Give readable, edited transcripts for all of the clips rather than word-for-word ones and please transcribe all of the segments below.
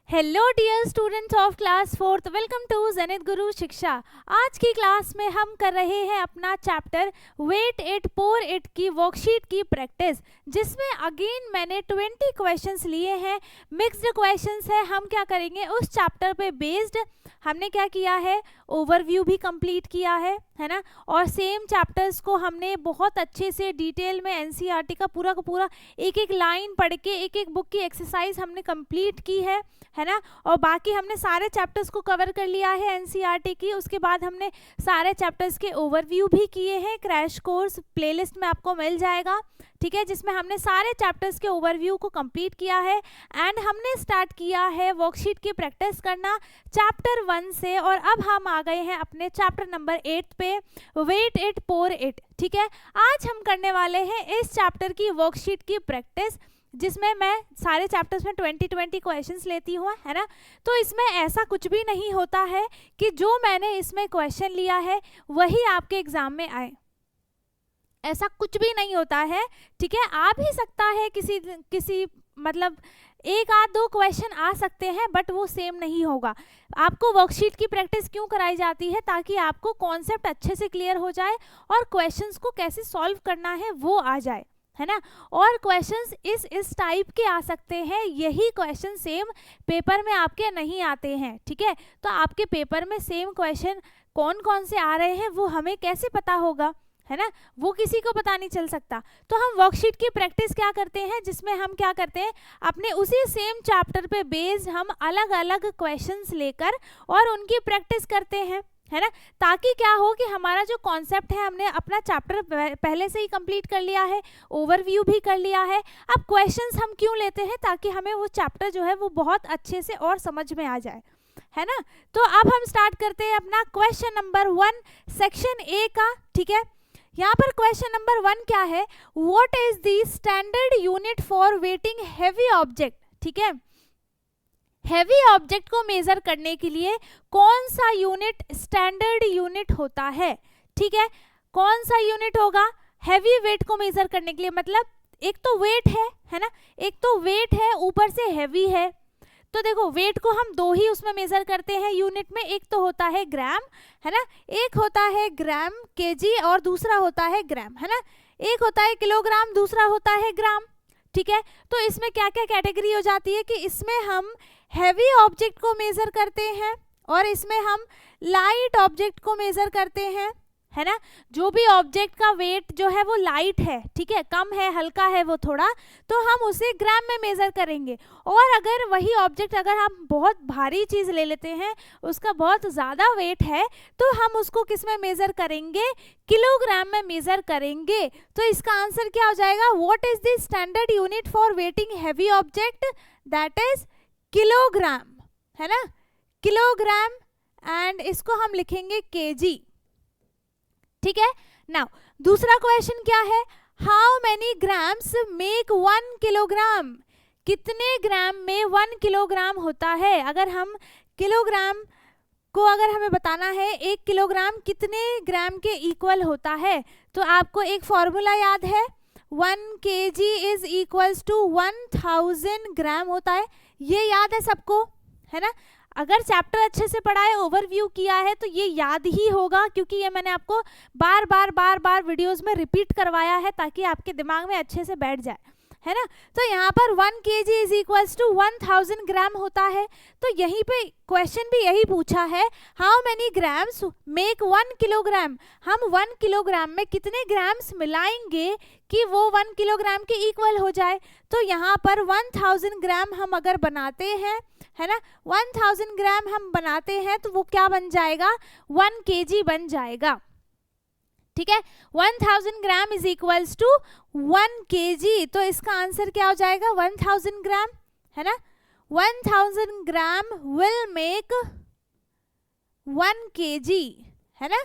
Hello dear students of class 4th, welcome to Zenith Guru Shiksha. आज की class में हम कर रहे हैं अपना chapter weigh it pour it की वर्कशीट की प्रैक्टिस, जिसमें अगेन मैंने 20 क्वेश्चंस लिए हैं। मिक्स्ड क्वेश्चंस है। हम क्या करेंगे, उस चैप्टर पे बेस्ड हमने क्या किया है, ओवरव्यू भी कंप्लीट किया है ना, और सेम चैप्टर्स को हमने बहुत अच्छे से डिटेल में एनसीईआरटी का पूरा एक एक लाइन पढ़ के एक एक बुक की एक्सरसाइज हमने कंप्लीट की है ना। और बाकी हमने सारे चैप्टर्स को कवर कर लिया है एनसीईआरटी की। उसके बाद हमने सारे चैप्टर्स के ओवरव्यू भी किए हैं। क्रैश कोर्स प्लेलिस्ट में आपको मिल जाएगा, ठीक है, जिसमें हमने सारे चैप्टर्स के ओवरव्यू को कंप्लीट किया है। एंड हमने स्टार्ट किया है वर्कशीट की प्रैक्टिस करना चैप्टर 1 से, और अब हम आ गए हैं अपने चैप्टर नंबर 8 पे, वेट इट पोर इट। ठीक है, आज हम करने वाले हैं इस चैप्टर की वर्कशीट की प्रैक्टिस, जिसमें मैं सारे चैप्टर्स में 20 क्वेश्चंस लेती हूँ, है ना। तो इसमें ऐसा कुछ भी नहीं होता है कि जो मैंने इसमें क्वेश्चन लिया है वही आपके एग्जाम में आए, ऐसा कुछ भी नहीं होता है, ठीक है। आ भी सकता है किसी मतलब एक आध दो क्वेश्चन आ सकते हैं, बट वो सेम नहीं होगा। आपको वर्कशीट की प्रैक्टिस क्यों कराई जाती है, ताकि आपको कॉन्सेप्ट अच्छे से क्लियर हो जाए और क्वेश्चंस को कैसे सॉल्व करना है वो आ जाए, है ना। और क्वेश्चंस इस टाइप के आ सकते हैं, यही क्वेश्चन सेम पेपर में आपके नहीं आते हैं, ठीक है। तो आपके पेपर में सेम क्वेश्चन कौन कौन से आ रहे हैं वो हमें कैसे पता होगा, है ना, वो किसी को पता नहीं चल सकता। तो हम वर्कशीट की प्रैक्टिस क्या करते हैं, जिसमें हम क्या करते हैं, अपने उसी सेम चैप्टर पे बेस्ड हम अलग अलग क्वेश्चंस लेकर और उनकी प्रैक्टिस करते हैं, है ना, ताकि क्या हो कि हमारा जो कॉन्सेप्ट है हमने अपना चैप्टर पहले से ही कंप्लीट कर लिया है, ओवरव्यू भी कर लिया है। अब क्वेश्चंस हम क्यों लेते हैं, ताकि हमें वो चैप्टर जो है वो बहुत अच्छे से और समझ में आ जाए, है ना। तो अब हम स्टार्ट करते हैं अपना क्वेश्चन नंबर 1 सेक्शन ए का, ठीक है। यहाँ पर क्वेश्चन नंबर 1 क्या है, what is the standard unit for waiting heavy object, ठीक है। हैवी ऑब्जेक्ट को मेजर करने के लिए कौन सा यूनिट स्टैंडर्ड यूनिट होता है, ठीक है। कौन सा यूनिट होगा हैवी वेट को मेजर करने के लिए, मतलब एक तो वेट है ना, एक तो वेट है ऊपर से हैवी है। तो देखो, वेट को हम दो ही उसमें मेजर करते हैं यूनिट में, एक तो होता है ग्राम, है ना, एक होता है ग्राम केजी और दूसरा होता है ग्राम, है ना। एक होता है किलोग्राम, दूसरा होता है ग्राम, ठीक है। तो इसमें क्या क्या कैटेगरी हो जाती है कि इसमें हम हैवी ऑब्जेक्ट को मेजर करते हैं और इसमें हम लाइट ऑब्जेक्ट को मेजर करते हैं, है ना। जो भी ऑब्जेक्ट का वेट जो है वो लाइट है, ठीक है, कम है, हल्का है वो थोड़ा, तो हम उसे ग्राम में मेजर करेंगे। और अगर वही ऑब्जेक्ट अगर हम बहुत भारी चीज ले लेते हैं, उसका बहुत ज्यादा वेट है, तो हम उसको किस में मेजर करेंगे, किलोग्राम में मेजर करेंगे। तो इसका आंसर क्या हो जाएगा, what is the standard unit for waiting heavy object, that is kilogram, है ना, किलोग्राम। एंड इसको हम लिखेंगे केजी, ठीक है। नाउ दूसरा क्वेश्चन क्या है, how many grams make 1 kilogram, कितने ग्राम में 1 किलोग्राम होता है। अगर हम किलोग्राम को अगर हमें बताना है 1 किलोग्राम कितने ग्राम के इक्वल होता है, तो आपको एक फॉर्मूला याद है, 1 kg इज इक्वल्स टू 1000 ग्राम होता है, ये याद है सबको, है ना। अगर चैप्टर अच्छे से पढ़ा है, ओवरव्यू किया है, तो ये याद ही होगा, क्योंकि ये मैंने आपको बार बार वीडियोस में रिपीट करवाया है, ताकि आपके दिमाग में अच्छे से बैठ जाए, है ना। तो यहाँ पर 1 kg इज इक्वल्स टू 1000 ग्राम होता है। तो यहीं पे क्वेश्चन भी यही पूछा है, how many grams make 1 kilogram, हम 1 किलोग्राम में कितने ग्राम्स मिलाएंगे कि वो 1 किलोग्राम के इक्वल हो जाए। तो यहाँ पर 1000 ग्राम हम अगर बनाते हैं, है ना, 1000 ग्राम हम बनाते हैं, तो वो क्या बन जाएगा, 1 kg बन जाएगा, ठीक है। 1000 gram is equals to 1 kg, तो इसका आंसर क्या हो जाएगा, 1000 ग्राम, है ना। 1000 ग्राम विल मेक 1 kg, है ना,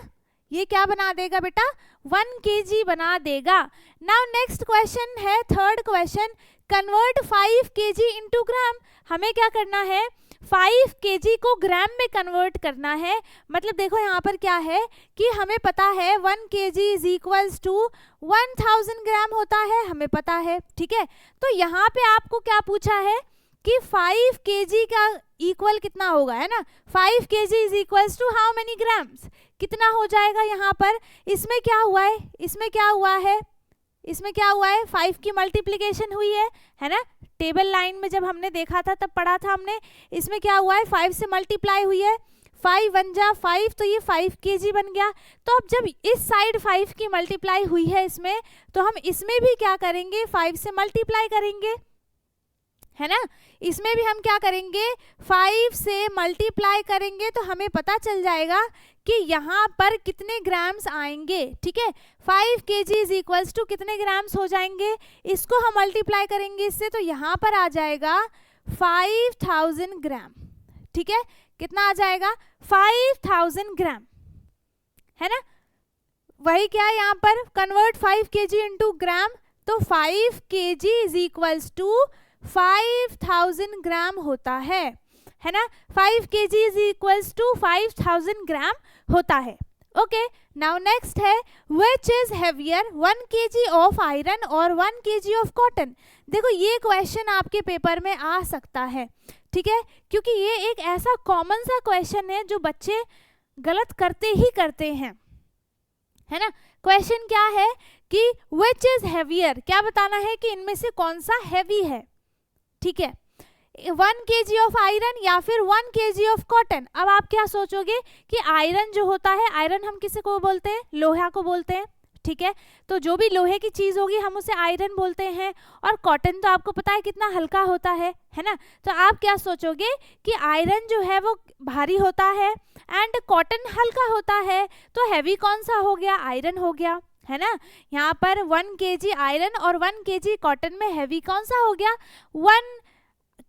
ये क्या बना देगा बेटा, 1 kg बना देगा। नाउ नेक्स्ट क्वेश्चन है, third question, convert 5 kg into gram. हमें क्या करना है, 5 kg को ग्राम में कन्वर्ट करना है। मतलब देखो यहाँ पर क्या है कि हमें पता है 1 kg इज इक्वल्स टू 1000 ग्राम होता है, हमें पता है, ठीक है। तो यहाँ पे आपको क्या पूछा है कि 5 kg का इक्वल कितना होगा, है ना, 5 kg is equals to how many grams, कितना हो जाएगा यहाँ पर। इसमें क्या हुआ है, इसमें क्या हुआ है, इसमें क्या हुआ है, 5 की मल्टीप्लिकेशन हुई है ना, टेबल लाइन में जब हमने देखा था तब पढ़ा था हमने। इसमें क्या हुआ है, 5 से मल्टीप्लाई हुई है, 5 1 जा 5, तो ये 5 kg बन गया। तो अब जब इस साइड 5 की मल्टीप्लाई हुई है इसमें, तो हम इसमें भी क्या करेंगे, 5 से मल्टीप्लाई करेंगे, है ना। इसमें भी हम क्या करेंगे, 5 से मल्टीप्लाई करेंगे, तो हमें पता चल जाएगा कि यहाँ पर कितने ग्राम्स आएंगे, ठीक है। 5 kg इज इक्वल्स टू कितने ग्राम्स हो जाएंगे, इसको हम मल्टीप्लाई करेंगे इससे, तो यहाँ पर आ जाएगा 5000 ग्राम, ठीक है। कितना आ जाएगा, 5000 ग्राम, है ना। वही क्या है यहाँ पर, कन्वर्ट 5 kg इनटू ग्राम, तो 5 kg इज इक्वल्स टू 5000 ग्राम होता है ना। 5 kg इज इक्वल्स टू 5000 ग्राम होता है। ओके, नाउ नेक्स्ट है which is heavier 1 kg of iron और 1 kg ऑफ कॉटन। देखो ये क्वेश्चन आपके पेपर में आ सकता है, ठीक है, क्योंकि ये एक ऐसा कॉमन सा क्वेश्चन है जो बच्चे गलत करते ही करते हैं, है ना। क्वेश्चन क्या है कि विच इज हेवियर, क्या बताना है कि इनमें से कौन सा हैवी है, ठीक है, 1 kg ऑफ आयरन या फिर 1 kg ऑफ कॉटन। अब आप क्या सोचोगे कि आयरन जो होता है, आयरन हम किसे को बोलते हैं, लोहा को बोलते हैं, ठीक है। तो जो भी लोहे की चीज होगी हम उसे आयरन बोलते हैं, और कॉटन तो आपको पता है कितना हल्का होता है ना। तो आप क्या सोचोगे कि आयरन जो है वो भारी होता है एंड कॉटन हल्का होता है, तो हैवी कौन सा हो गया, आयरन हो गया, है ना। यहाँ पर 1 kg आयरन और 1 kg कॉटन में हैवी कौन सा हो गया, 1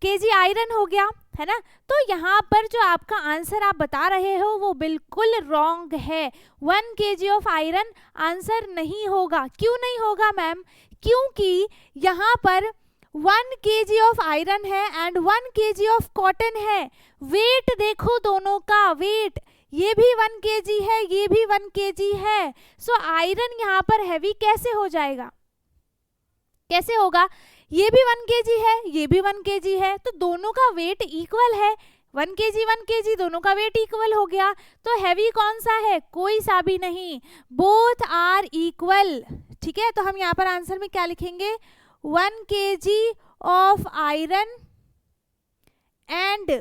kg आयरन हो गया, है ना। तो यहाँ पर जो आपका आंसर आप बता रहे हो वो बिल्कुल रॉन्ग है। 1 kg ऑफ आयरन आंसर नहीं होगा। क्यों नहीं होगा मैम, क्योंकि यहाँ पर 1 kg ऑफ आयरन है एंड 1 kg ऑफ कॉटन है। वेट देखो दोनों का, वेट ये भी 1 kg है, ये भी 1 kg है, सो आयरन यहाँ पर हैवी कैसे हो जाएगा, कैसे होगा, ये भी 1 kg है, ये भी 1 kg है, तो दोनों का वेट इक्वल है, 1 kg दोनों का वेट इक्वल हो गया। तो हैवी कौन सा है, कोई सा भी नहीं, बोथ आर इक्वल, ठीक है। तो हम यहाँ पर आंसर में क्या लिखेंगे, 1 kg of iron and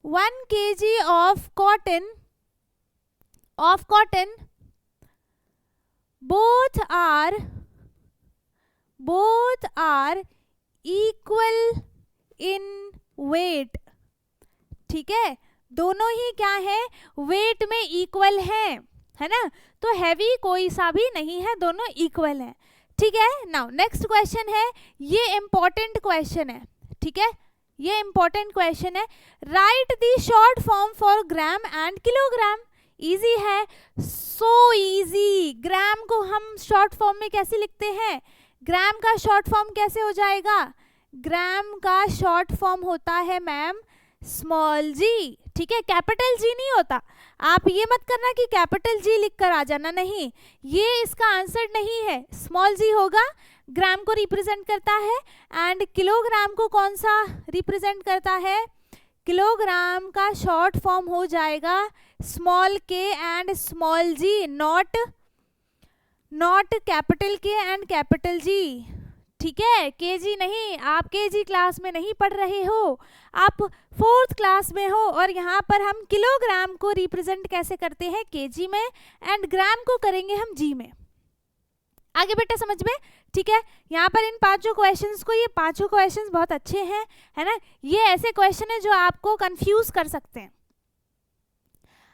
1 kg of cotton, both are equal in weight, ठीक है, दोनों ही क्या है, वेट में इक्वल है ना। तो हैवी कोई सा भी नहीं है, दोनों इक्वल है, ठीक है। नाउ नेक्स्ट क्वेश्चन है, ये इंपॉर्टेंट क्वेश्चन है, ठीक है, ये इंपॉर्टेंट क्वेश्चन है। Right the short form for gram and kilogram. Easy है, सो इजी। ग्राम को हम शॉर्ट फॉर्म में कैसे लिखते हैं, ग्राम का शॉर्ट फॉर्म कैसे हो जाएगा, ग्राम का शॉर्ट फॉर्म होता है मैम स्मॉल जी, ठीक है, कैपिटल जी नहीं होता। आप ये मत करना कि कैपिटल जी लिख कर आ जाना, नहीं, ये इसका आंसर नहीं है, स्मॉल जी होगा, ग्राम को रिप्रेजेंट करता है एंड किलोग्राम को कौन सा रिप्रेजेंट करता है, किलोग्राम का शॉर्ट फॉर्म हो जाएगा small k and small g, not capital k and capital g, ठीक है। केजी नहीं, आप केजी क्लास में नहीं पढ़ रहे हो, आप 4th क्लास में हो, और यहाँ पर हम किलोग्राम को रिप्रेजेंट कैसे करते हैं, केजी में, एंड ग्राम को करेंगे हम जी में। आगे बेटा समझ में, ठीक है। यहाँ पर इन 5 क्वेश्चंस को, ये 5 क्वेश्चंस बहुत अच्छे हैं, है ना। ये ऐसे क्वेश्चन है जो आपको कंफ्यूज कर सकते हैं।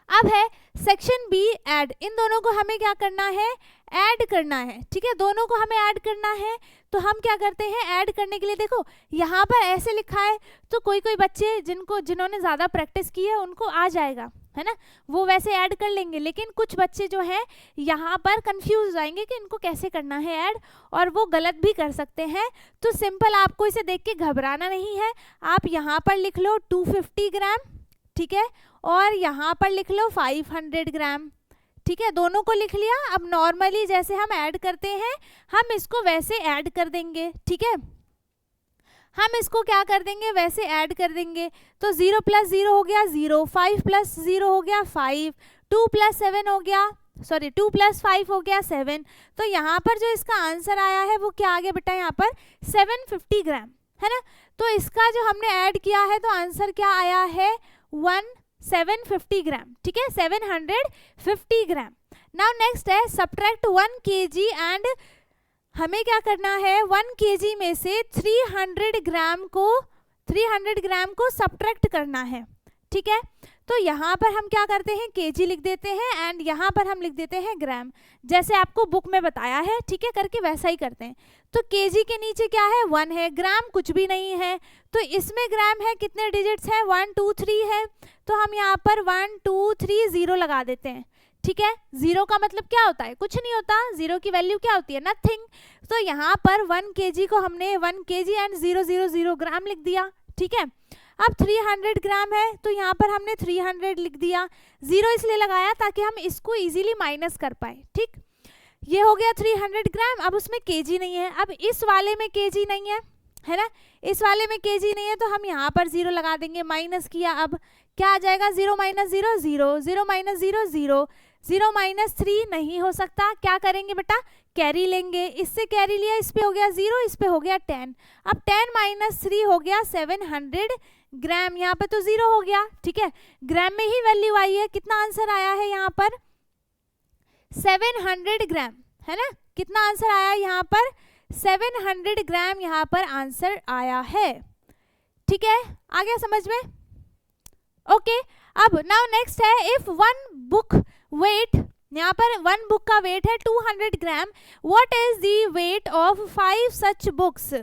अब है सेक्शन बी, ऐड। इन दोनों को हमें क्या करना है, ऐड करना है, ठीक है, दोनों को हमें ऐड करना है। तो हम क्या करते हैं, ऐड करने के लिए देखो यहाँ पर ऐसे लिखा है, तो कोई बच्चे जिन्होंने ज़्यादा प्रैक्टिस की है उनको आ जाएगा, है ना, वो वैसे ऐड कर लेंगे। लेकिन कुछ बच्चे जो हैं यहाँ पर कंफ्यूज हो जाएंगे कि इनको कैसे करना है ऐड, और वो गलत भी कर सकते हैं। तो सिंपल, आपको इसे देख के घबराना नहीं है। आप यहाँ पर लिख लो 250 ग्राम, ठीक है, और यहाँ पर लिख लो 500 ग्राम, ठीक है, दोनों को लिख लिया। अब नॉर्मली जैसे हम ऐड करते हैं हम इसको वैसे ऐड कर देंगे, ठीक है। हम इसको क्या कर देंगे, वैसे ऐड कर देंगे। तो 0 + 0 हो गया 0, 5 + 0 हो गया 5, 2 + 7 हो गया, सॉरी 2 + 5 हो गया 7। तो यहाँ पर जो इसका आंसर आया है वो क्या आ गया बेटा, यहाँ पर 750 ग्राम, है ना। तो इसका जो हमने ऐड किया है तो आंसर क्या आया है, 750 ग्राम, ठीक है, 750 ग्राम। नाउ नेक्स्ट है सब्ट्रैक्ट 1 kg एंड हमें क्या करना है, 1 kg में से 300 ग्राम को सब्ट्रैक्ट करना है, ठीक है। तो यहाँ पर हम क्या करते हैं, केजी लिख देते हैं एंड यहाँ पर हम लिख देते हैं ग्राम, जैसे आपको बुक में बताया है, ठीक है, करके वैसा ही करते हैं। तो केजी के नीचे क्या है, 1 है, ग्राम कुछ भी नहीं है, तो इसमें ग्राम है, कितने डिजिट्स हैं, 1 2 3 है, तो हम यहाँ पर 1 2 3 0 लगा देते हैं, ठीक है। 0 का मतलब क्या होता है, कुछ नहीं होता, 0 की वैल्यू क्या होती है, नथिंग। तो यहाँ पर 1 kg को हमने 1 kg एंड 000 ग्राम लिख दिया, ठीक है। अब 300 ग्राम है तो यहाँ पर हमने 300 लिख दिया, 0 इसलिए लगाया ताकि हम इसको इजीली माइनस कर पाए, ठीक। ये हो गया 300 ग्राम। अब उसमें केजी नहीं है, अब इस वाले में केजी नहीं है ना, इस वाले में केजी नहीं है, तो हम यहाँ पर 0 लगा देंगे, माइनस किया, अब क्या आ जाएगा, 0 - 0 0, 0 - 0 0, 0 - 3 नहीं हो सकता, क्या करेंगे बेटा, कैरी लेंगे, इससे कैरी लिया, इस पे हो गया 0, इस पे हो गया 10, अब 10 - 3 हो गया 700 ग्राम, यहाँ पे तो 0 हो गया, ठीक है, ग्राम में ही वैल्यू आई है, कितना आंसर आया है यहाँ पर, 700 ग्राम, है ना, कितना आंसर आया यहाँ पर, 700 ग्राम यहाँ पर आंसर आया है, ठीक है, आ गया समझ में, ओके। अब नाउ नेक्स्ट है, इफ 1 बुक वेट, यहाँ पर 1 बुक का वेट है 200 gram, what is the weight of 5 such books,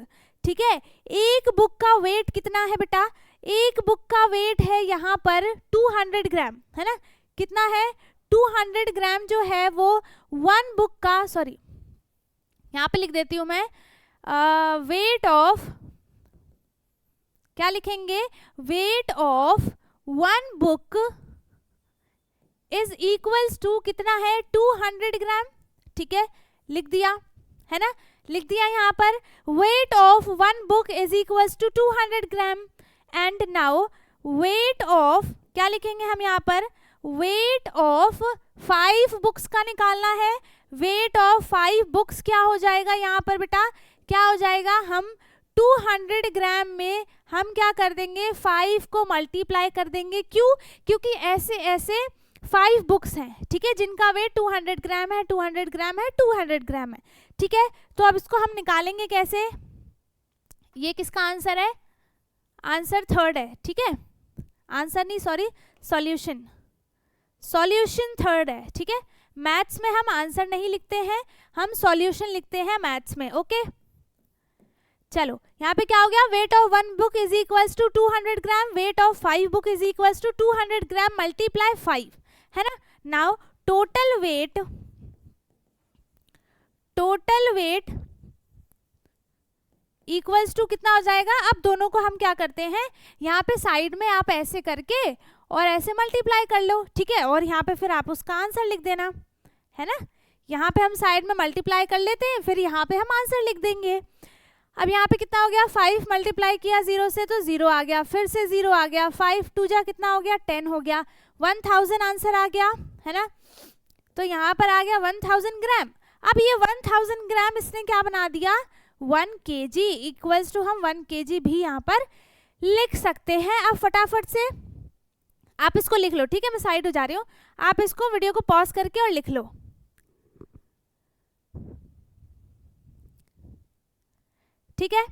ठीक है। एक बुक का वेट कितना है बेटा, एक बुक का वेट है यहाँ पर 200 ग्राम, है ना, कितना है, 200 ग्राम जो है वो 1 बुक का, सॉरी यहाँ पे लिख देती हूँ मैं, वेट ऑफ, क्या लिखेंगे, weight of 1 book is equals to कितना है, 200 ग्राम, ठीक है, लिख दिया, है ना, लिख दिया यहाँ पर, weight of 1 book is equals to 200 gram and now weight of, क्या लिखेंगे हम यहाँ पर, वेट ऑफ 5 बुक्स का निकालना है, वेट ऑफ 5 बुक्स क्या हो जाएगा यहाँ पर बेटा, क्या हो जाएगा, हम 200 ग्राम में हम क्या कर देंगे, 5 को मल्टीप्लाई कर देंगे, क्यों, क्योंकि ऐसे ऐसे 5 बुक्स हैं, ठीक है, जिनका वेट 200 ग्राम है, 200 ग्राम है, 200 ग्राम है, ठीक है। तो अब इसको हम निकालेंगे कैसे, ये किसका आंसर है, आंसर 3rd है, ठीक है, आंसर नहीं, सॉरी, सॉल्यूशन, सॉल्यूशन 3rd है, ठीक है। मैथ्स में हम आंसर नहीं लिखते हैं, हम सॉल्यूशन लिखते हैं मैथ्स में, ओके। चलो यहाँ पे क्या हो गया, weight of 1 book is equals to 200 gram, weight of 5 book is equals to 200 gram multiply 5, है ना। Now total weight equals to कितना हो जाएगा, अब दोनों को हम क्या करते हैं, यहाँ पे साइड में आप ऐसे करके और ऐसे मल्टीप्लाई कर लो, ठीक है, और यहाँ पे फिर आप उसका आंसर लिख देना, है ना, यहाँ पे हम साइड में मल्टीप्लाई कर लेते हैं, फिर यहाँ पे हम आंसर लिख देंगे। अब यहाँ पे कितना हो गया, 5 मल्टीप्लाई किया 0 से तो 0 आ गया, फिर से 0 आ गया, 5 2 जा कितना हो गया, 10 हो गया, 1000 आंसर आ गया, है ना। तो यहाँ पर आ गया 1000 ग्राम। अब ये 1000 ग्राम इसने क्या बना दिया, 1 kg इक्वल्स टू, हम 1 kg भी यहाँ पर लिख सकते हैं। अब फटाफट से आप इसको लिख लो, ठीक है, मैं साइड हो जा रही हूँ, आप इसको वीडियो को पॉज करके और लिख लो, ठीक है।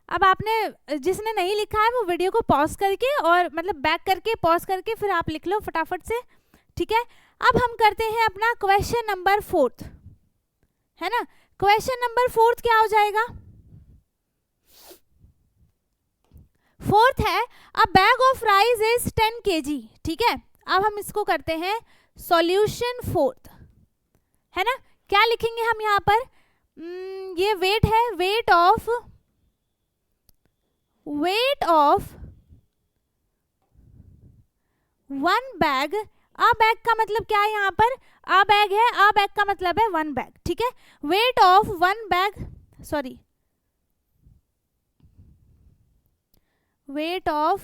अब आपने, जिसने नहीं लिखा है वो वीडियो को पॉज करके और मतलब बैक करके पॉज करके फिर आप लिख लो फटाफट से, ठीक है। अब हम करते हैं अपना क्वेश्चन नंबर 4, है ना। क्वेश्चन नंबर 4 क्या हो जाएगा, 4th है, अ bag of rice is 10 kg, ठीक है। अब हम इसको करते हैं सॉल्यूशन 4th, है ना। क्या लिखेंगे हम यहाँ पर, ये वेट है, weight of 1 bag, a bag का मतलब क्या है यहाँ पर, अ बैग है, अ बैग का मतलब है 1 बैग, ठीक है। Weight of 1 bag, sorry weight of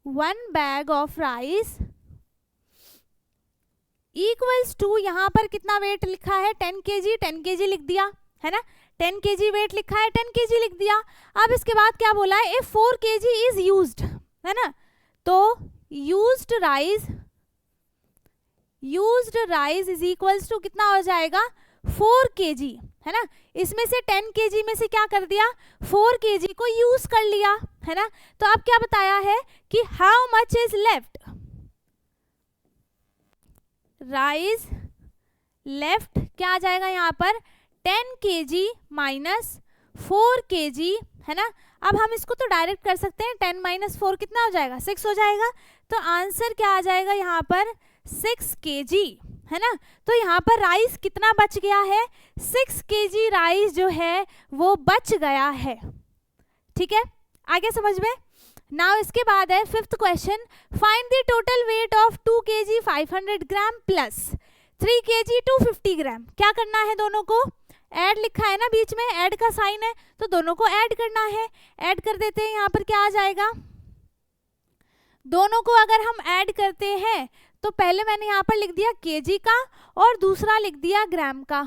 1 bag of rice equals to, यहाँ पर कितना वेट लिखा है 10 kg, 10 kg लिख दिया है ना, 10 kg वेट लिखा है, 10 kg लिख दिया। अब इसके बाद क्या बोला है, if 4 kg इज यूज्ड, है ना, तो used rice is equals to कितना हो जाएगा 4 kg, है ना। इसमें से 10 kg में से क्या कर दिया 4 kg को यूज कर लिया, है ना। तो अब क्या बताया है कि how much is left, rice left क्या आ जाएगा यहाँ पर 10 kg माइनस 4 kg, है ना। अब हम इसको तो डायरेक्ट कर सकते हैं, 10 माइनस 4 कितना हो जाएगा 6 हो जाएगा। तो आंसर क्या आ जाएगा यहाँ पर 6 kg, है ना। तो यहाँ पर राइस कितना बच गया है 6 kg राइस जो है वो बच गया है, ठीक है, आगे समझ में। नाउ इसके बाद है 5th question, find the total weight of 2 kg 500 gram plus 3 kg 250 ग्राम। क्या करना है, दोनों को ऐड लिखा है ना, बीच में ऐड का साइन है, तो दोनों को ऐड करना है। ऐड कर देते हैं, यहाँ पर क्या आ जाएगा, दोनों को अगर हम ऐड करते हैं तो पहले मैंने यहाँ पर लिख दिया केजी का और दूसरा लिख दिया ग्राम का,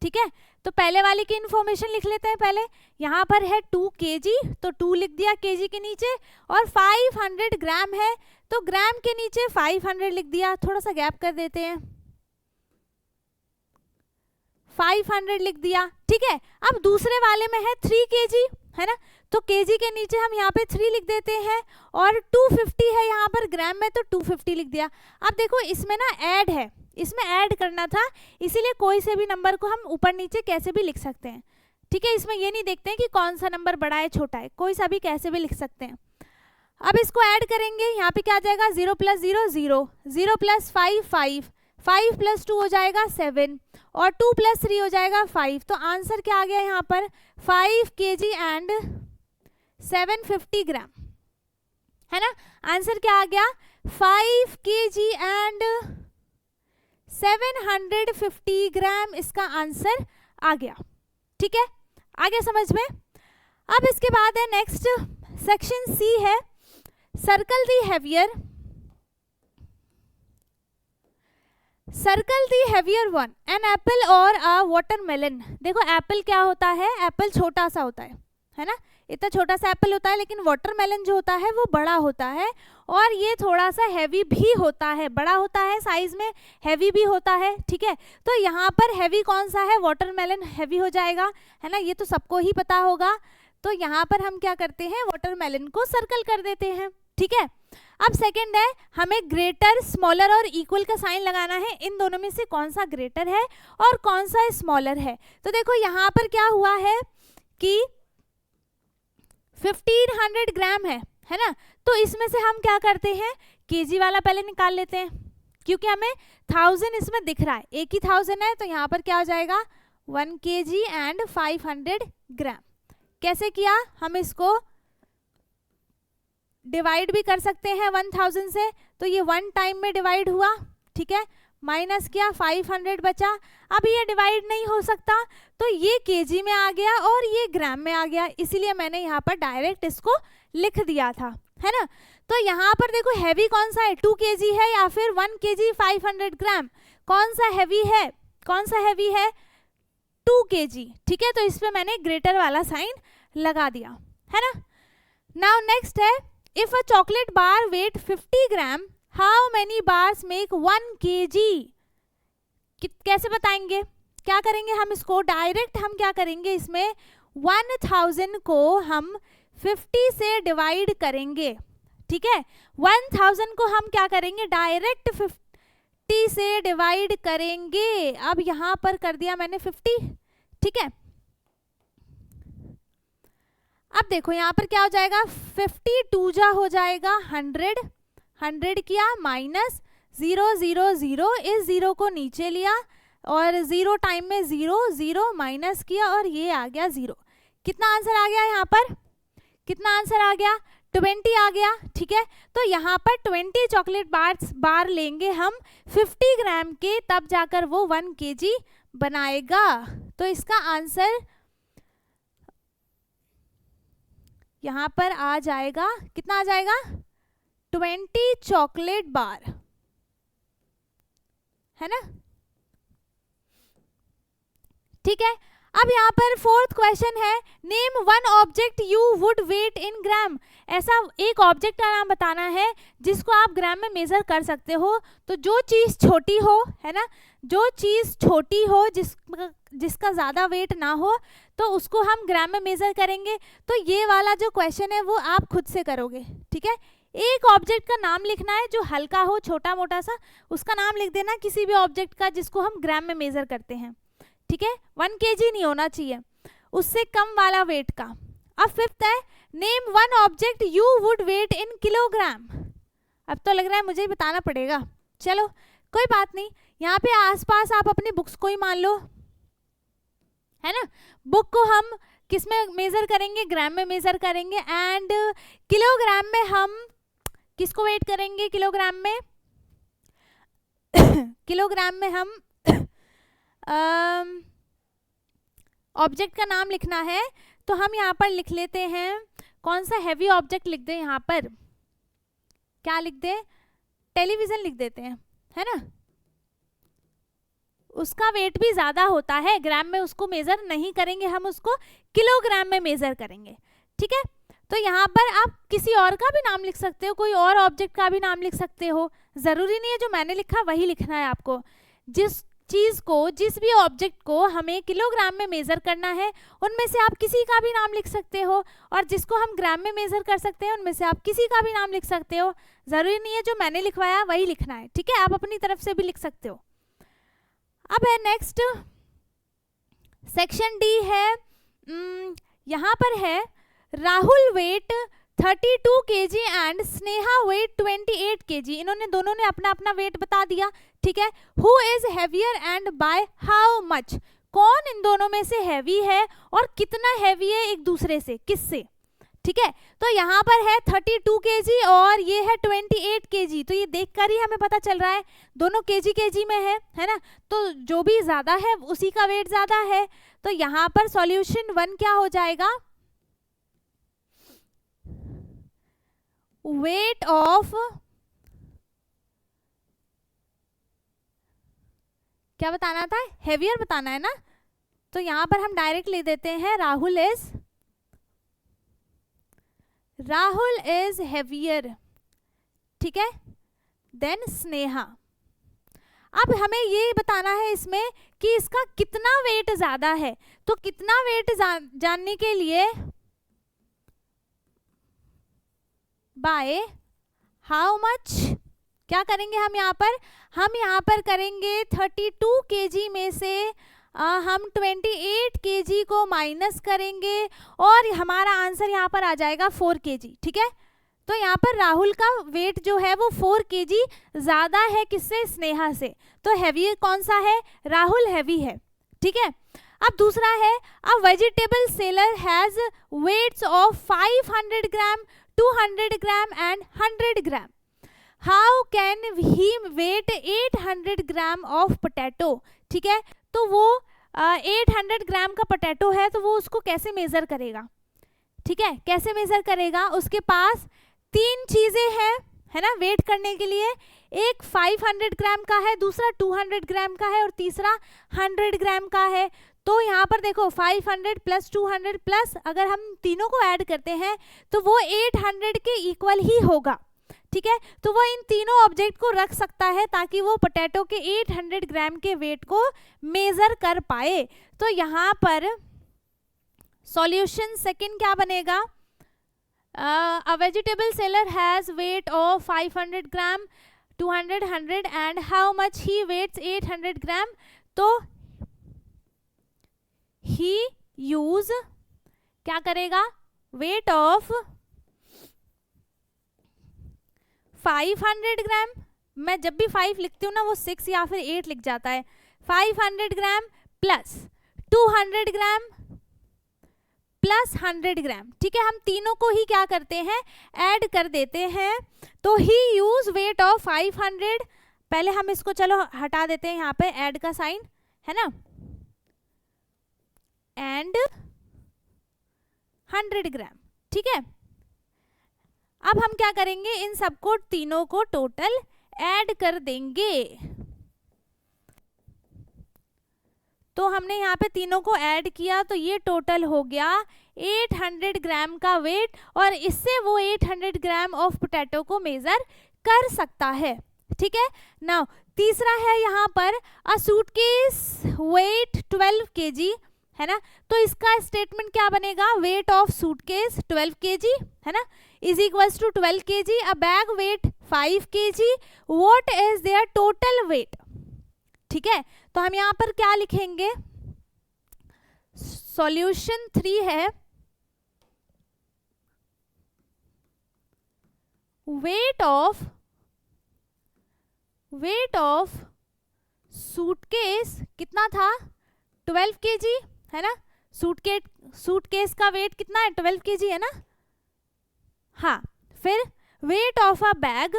ठीक है। तो पहले वाले की इन्फॉर्मेशन लिख लेते हैं पहले। यहाँ पर है 2 kg, तो 2 लिख दिया केजी के नीचे, और 500 ग्राम है तो ग्राम के नीचे 500 लिख दिया, थोड़ा सा गैप कर देते हैं, 500 लिख दिया, ठीक है। अब दूसरे वाले में है 3 kg, है ना, तो केजी के नीचे हम यहाँ पे 3 लिख देते हैं, और 250 है यहाँ पर ग्राम में, तो 250 लिख दिया। अब देखो इसमें ना ऐड है, इसमें ऐड करना था, इसीलिए कोई से भी नंबर को हम ऊपर नीचे कैसे भी लिख सकते हैं, ठीक है। इसमें ये नहीं देखते हैं कि कौन सा नंबर बड़ा है छोटा है, कोई सा भी कैसे भी लिख सकते हैं। अब इसको ऐड करेंगे, यहाँ पे क्या आ जाएगा 0 + 0 0, 0 + 5 5, 5 + 2 हो जाएगा 7, और 2 + 3 हो जाएगा 5। तो आंसर क्या आ गया यहाँ पर 5 kg एंड 750 ग्राम, है ना। आंसर क्या आ गया 5 kg एंड 750 ग्राम, इसका आंसर आ गया, ठीक है, आगे समझ में। अब इसके बाद है नेक्स्ट सेक्शन सी है, circle the heavier one, an apple और अ वाटरमेलन। देखो एप्पल क्या होता है, एप्पल छोटा सा होता है ना, इतना छोटा सा एप्पल होता है, लेकिन वाटरमेलन जो होता है वो बड़ा होता है, और ये थोड़ा सा हैवी भी होता है, बड़ा होता है साइज में, हैवी भी होता है, ठीक है। तो यहाँ पर हैवी कौन सा है, वाटरमेलन हैवी हो जाएगा, है ना, ये तो सबको ही पता होगा। तो यहाँ पर हम क्या करते हैं, वाटरमेलन को सर्कल कर देते हैं, ठीक है। अब सेकंड है, हमें ग्रेटर, स्मॉलर और इक्वल का साइन लगाना है, इन दोनों में से कौन सा ग्रेटर है और कौन सा स्मॉलर है। तो देखो यहाँ पर क्या हुआ है कि 1500 ग्राम है ना, तो इसमें से हम क्या करते हैं, केजी वाला पहले निकाल लेते हैं, क्योंकि हमें 1000 इसमें दिख रहा है, एक ही 1000 है, तो यहाँ पर क्या हो जाएगा 1 kg एंड 500 ग्राम। कैसे किया, हम इसको डिवाइड भी कर सकते हैं 1000 से, तो ये 1 टाइम में डिवाइड हुआ, ठीक है, माइनस किया 500 बचा। अब ये डिवाइड नहीं हो सकता, तो ये केजी में आ गया और ये ग्राम में आ गया, इसीलिए मैंने यहाँ पर डायरेक्ट इसको लिख दिया था, है ना। तो यहाँ पर देखो हैवी कौन सा है, 2 kg है या फिर 1 kg 500 ग्राम, कौन सा हैवी है, कौन सा हैवी है 2 kg, ठीक है। तो इस पे मैंने ग्रेटर वाला साइन लगा दिया, है ना। नाउ नेक्स्ट है, if a chocolate bar weight 50 gram, how many bars make 1 kg। कैसे बताएंगे, क्या करेंगे हम इसको डायरेक्ट, हम क्या करेंगे इसमें 1000 को हम 50 से डिवाइड करेंगे, ठीक है। 1000 को हम क्या करेंगे डायरेक्ट 50 से डिवाइड करेंगे। अब यहाँ पर कर दिया मैंने 50, ठीक है। अब देखो यहाँ पर क्या हो जाएगा 52 जा हो जाएगा 100, 100 किया माइनस 0 0 0, इस 0 को नीचे लिया और 0 टाइम में 0 0 माइनस किया और ये आ गया 0। कितना आंसर आ गया यहाँ पर, कितना आंसर आ गया 20 आ गया, ठीक है। तो यहाँ पर 20 चॉकलेट बार लेंगे हम 50 ग्राम के, तब जाकर वो 1 kg बनाएगा। तो इसका आंसर यहाँ पर आ जाएगा, कितना आ जाएगा, 20 चॉकलेट बार, है ना। ठीक है, अब यहाँ पर फोर्थ क्वेश्चन है, name one object you would weigh in gram. ऐसा एक ऑब्जेक्ट का नाम बताना है जिसको आप ग्राम में मेजर कर सकते हो। तो जो चीज़ छोटी हो, है ना, जो चीज़ छोटी हो, जिसका ज़्यादा वेट ना हो, तो उसको हम ग्राम में मेजर करेंगे। तो ये वाला जो क्वेश्चन है वो आप खुद से करोगे, ठीक है। एक ऑब्जेक्ट का नाम लिखना है जो हल्का हो, छोटा मोटा सा, उसका नाम लिख देना किसी भी ऑब्जेक्ट का जिसको हम ग्राम में मेजर करते हैं, ठीक है। 1 kg नहीं होना चाहिए, उससे कम वाला वेट का। अब फिफ्थ है, name one object you would weigh in kilogram. अब तो लग रहा है मुझे ही बताना पड़ेगा, चलो कोई बात नहीं। यहाँ पे आसपास आप अपनी बुक्स को ही मान लो, है ना। बुक को हम किस में मेजर करेंगे, ग्राम में मेजर करेंगे। एंड किलोग्राम में हम किसको वेट करेंगे, किलोग्राम में किलोग्राम में हम ऑब्जेक्ट का नाम लिखना है। तो हम यहाँ पर लिख लेते हैं, कौन सा हैवी ऑब्जेक्ट लिख दें, यहाँ पर क्या लिख दें, टेलीविजन लिख देते हैं, है ना। उसका वेट भी ज़्यादा होता है, ग्राम में उसको मेज़र नहीं करेंगे, हम उसको किलोग्राम में मेज़र करेंगे, ठीक है। तो यहाँ पर आप किसी और का भी नाम लिख सकते हो, कोई और ऑब्जेक्ट का भी नाम लिख सकते हो, ज़रूरी नहीं है जो मैंने लिखा वही लिखना है आपको। जिस चीज़ को, जिस भी ऑब्जेक्ट को हमें किलोग्राम में मेज़र करना है, उनमें से आप किसी का भी नाम लिख सकते हो, और जिसको हम ग्राम में मेज़र कर सकते हैं उनमें से आप किसी का भी नाम लिख सकते हो। ज़रूरी नहीं है जो मैंने लिखवाया वही लिखना है, ठीक है। आप अपनी तरफ से भी लिख सकते हो। अब है नेक्स्ट सेक्शन डी है, यहाँ पर है, Rahul weight 32 kg and Sneha weight 28 kg। इन्होंने दोनों ने अपना अपना वेट बता दिया, ठीक है। Who is heavier and by how much, कौन इन दोनों में से हैवी है और कितना हैवी है एक दूसरे से, किससे, ठीक है। तो यहाँ पर है 32 kg और ये है 28 kg। तो ये देखकर ही हमें पता चल रहा है दोनों kg में है ना। तो जो भी ज़्यादा है उसी का वेट ज़्यादा है। तो यहाँ पर सॉल्यूशन 1 क्या हो जाएगा, वेट ऑफ, क्या बताना था, हेवियर बताना है ना। तो यहाँ पर हम डायरेक्ट ले देते हैं, राहुल इज हेवियर, ठीक है, देन स्नेहा। अब हमें ये बताना है इसमें कि इसका कितना वेट ज्यादा है। तो कितना वेट जानने के लिए बाय हाउ मच क्या करेंगे हम यहाँ पर करेंगे 32 kg में से हम 28 kg को माइनस करेंगे और हमारा आंसर यहाँ पर आ जाएगा 4 kg, ठीक है। तो यहाँ पर राहुल का वेट जो है वो 4 kg ज़्यादा है किससे, स्नेहा से। तो हैवी कौन सा है, राहुल हैवी है, ठीक है। अब दूसरा है, a vegetable seller has weights of 500 gram, 200 gram and 100 gram. How can he weigh 800 gram of potato, ठीक है। तो वो 800 ग्राम का पोटैटो है, तो वो उसको कैसे मेज़र करेगा, ठीक है, कैसे मेज़र करेगा। उसके पास 3 चीज़ें हैं, है ना, वेट करने के लिए। एक 500 ग्राम का है, दूसरा 200 ग्राम का है और तीसरा 100 ग्राम का है। तो यहाँ पर देखो 500 प्लस 200 प्लस अगर हम तीनों को ऐड करते हैं तो वो 800 के इक्वल ही होगा, ठीक है। तो वो इन तीनों ऑब्जेक्ट को रख सकता है ताकि वो पोटैटो के 800 ग्राम के वेट को मेज़र कर पाए। तो यहाँ पर सॉल्यूशन सेकंड क्या बनेगा, a vegetable seller has weight of 500 gram, 200, 100 and how much he weighs 800 gram. तो ही यूज क्या करेगा, वेट ऑफ 500 ग्राम, मैं जब भी 5 लिखती हूँ ना वो 6 या फिर 8 लिख जाता है, 500 ग्राम प्लस 200 ग्राम प्लस 100 ग्राम, ठीक है। हम तीनों को ही क्या करते हैं, ऐड कर देते हैं। तो ही यूज वेट ऑफ 500, पहले हम इसको चलो हटा देते हैं यहाँ पे ऐड का साइन, है ना, एंड 100 ग्राम, ठीक है। अब हम क्या करेंगे, इन सबको तीनों को टोटल ऐड कर देंगे। तो हमने यहाँ पे तीनों को ऐड किया तो ये टोटल हो गया 800 ग्राम का वेट, और इससे वो 800 ग्राम ऑफ पोटैटो को मेजर कर सकता है। ठीक है। नाउ तीसरा है यहाँ पर अ सूटकेस वेट 12 kg, है ना। तो इसका स्टेटमेंट क्या बनेगा, वेट ऑफ सूटकेस 12 kg, है ना, is equals to 12 kg, a bag weight 5 kg, what is their total weight. ठीक है, तो हम यहाँ पर क्या लिखेंगे, सॉल्यूशन 3 है वेट ऑफ सूटकेस कितना था, 12 kg, है ना। सूटकेस का वेट कितना है, 12 kg, है ना। हाँ, फिर weight of a bag,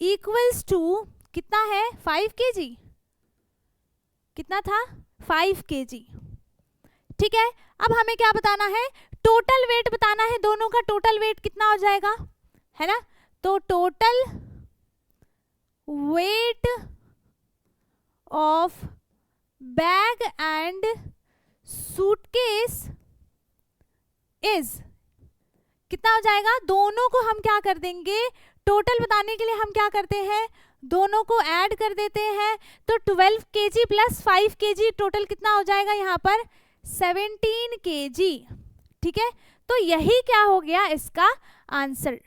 equals to कितना है, 5 kg, कितना था, 5 kg। ठीक है, अब हमें क्या बताना है, टोटल वेट बताना है, दोनों का टोटल वेट कितना हो जाएगा, है ना। तो total weight of bag and suitcase is कितना हो जाएगा, दोनों को हम क्या कर देंगे, टोटल बताने के लिए हम क्या करते हैं, दोनों को ऐड कर देते हैं। तो 12 kg प्लस 5 kg टोटल कितना हो जाएगा यहाँ पर, 17 kg। ठीक है, तो यही क्या हो गया इसका आंसर।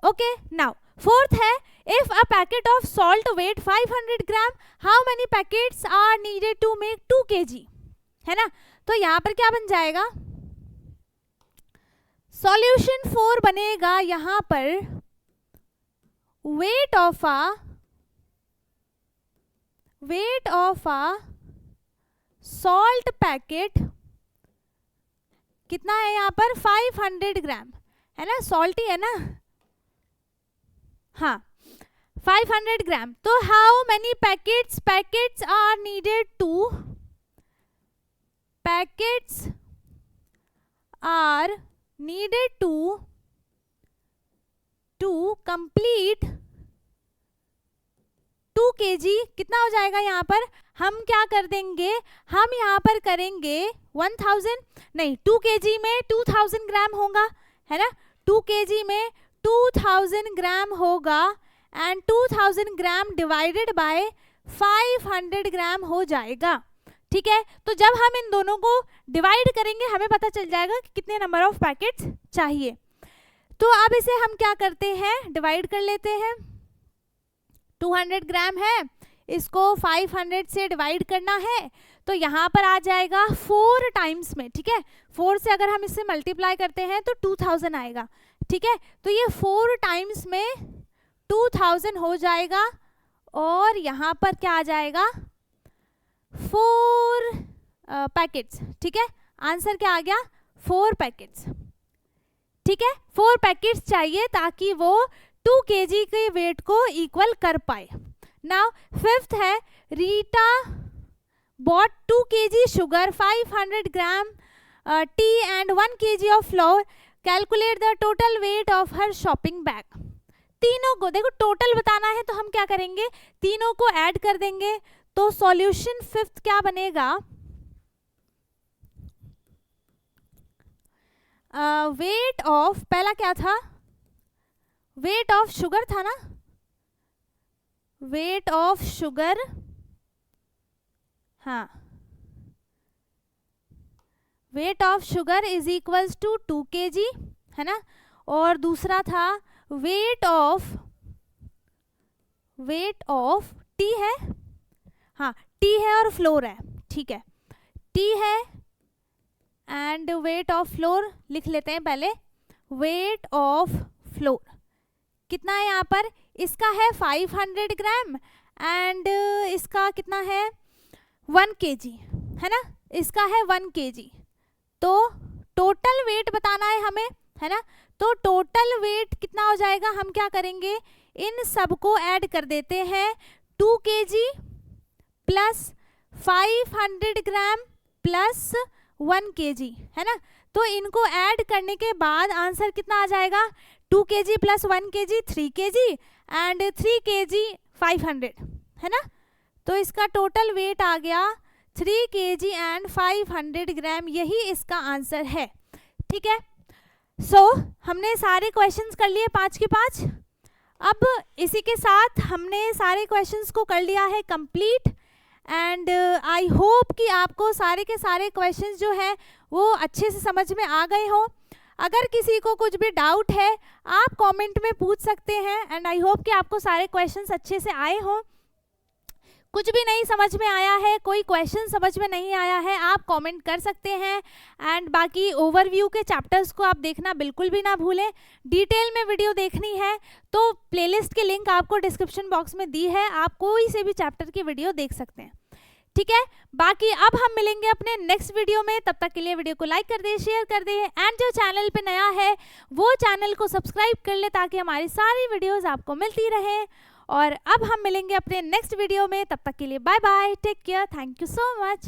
ओके, नाउ फोर्थ है, if a packet of salt weight 500 gram, how many packets are needed to make 2 kg, है ना। तो यहाँ पर क्या बन जाएगा, सॉल्यूशन 4 बनेगा यहाँ पर weight of a salt packet कितना है यहाँ पर, 500 ग्राम, है ना, सॉल्ट ही है ना। हाँ, 500 ग्राम। तो how many packets are needed to, packets are needed to complete 2 kg, कितना हो जाएगा यहाँ पर, हम क्या कर देंगे, हम यहाँ पर करेंगे 1000 नहीं, 2 kg में 2000 ग्राम होगा, है ना। 2 kg में 2000 ग्राम होगा, एंड 2000 ग्राम डिवाइडेड बाय 500 ग्राम हो जाएगा। ठीक है, तो जब हम इन दोनों को डिवाइड करेंगे हमें पता चल जाएगा कि कितने नंबर ऑफ पैकेट्स चाहिए। तो अब इसे हम क्या करते हैं, डिवाइड कर लेते हैं। 200 ग्राम है, इसको 500 से डिवाइड करना है, तो यहाँ पर आ जाएगा 4 टाइम्स में। ठीक है, 4 से अगर हम इससे मल्टीप्लाई करते हैं तो 2000 आएगा। ठीक है, तो ये 4 टाइम्स में 2000 हो जाएगा, और यहाँ पर क्या आ जाएगा, 4 पैकेट्स। ठीक है, आंसर क्या आ गया, 4 पैकेट्स। ठीक है, 4 पैकेट्स चाहिए ताकि वो 2 kg के वेट को इक्वल कर पाए। नाउ फिफ्थ है, Rita bought 2 kg sugar, 500 gram tea and 1 kg of flour, calculate the total weight of her shopping bag. तीनों को देखो टोटल बताना है, तो हम क्या करेंगे, तीनों को ऐड कर देंगे। तो सॉल्यूशन फिफ्थ क्या बनेगा, वेट ऑफ, पहला क्या था, वेट ऑफ शुगर था ना, वेट ऑफ शुगर, हाँ, weight of sugar is equals to 2 kg, है ना। और दूसरा था वेट ऑफ टी है, हाँ टी है और फ्लोर है। ठीक है, टी है एंड वेट ऑफ फ्लोर लिख लेते हैं पहले। वेट ऑफ फ्लोर कितना है यहाँ पर, इसका है 500 ग्राम एंड इसका कितना है 1 kg, है ना, इसका है 1 kg। तो टोटल वेट बताना है हमें, है ना। तो टोटल वेट कितना हो जाएगा, हम क्या करेंगे, इन सब को ऐड कर देते हैं। 2 kg plus 500 gram plus 1 kg, है ना। तो इनको ऐड करने के बाद आंसर कितना आ जाएगा, 2 kg plus 1 kg 3 kg and 3 kg 500, है ना। तो इसका टोटल वेट आ गया 3 kg एंड 500 ग्राम, यही इसका आंसर है, ठीक है। सो हमने सारे क्वेश्चंस कर लिए 5 के 5। अब इसी के साथ हमने सारे क्वेश्चंस को कर लिया है कंप्लीट एंड आई होप कि आपको सारे के सारे क्वेश्चंस जो हैं वो अच्छे से समझ में आ गए हों। अगर किसी को कुछ भी डाउट है आप कमेंट में पूछ सकते हैं एंड आई होप कि आपको सारे क्वेश्चंस अच्छे से आए हों। कुछ भी नहीं समझ में आया है, कोई क्वेश्चन समझ में नहीं आया है, आप कमेंट कर सकते हैं एंड बाकी ओवरव्यू के चैप्टर्स को आप देखना बिल्कुल भी ना भूलें। डिटेल में वीडियो देखनी है तो प्लेलिस्ट की लिंक आपको डिस्क्रिप्शन बॉक्स में दी है, आप कोई से भी चैप्टर की वीडियो देख सकते हैं, ठीक है। बाकी अब हम मिलेंगे अपने नेक्स्ट वीडियो में, तब तक के लिए वीडियो को लाइक कर दे, शेयर कर दे एंड जो चैनल पे नया है वो चैनल को सब्सक्राइब कर ले ताकि हमारी सारी वीडियोस आपको मिलती रहे। और अब हम मिलेंगे अपने नेक्स्ट वीडियो में, तब तक के लिए bye bye, take care, thank you so much.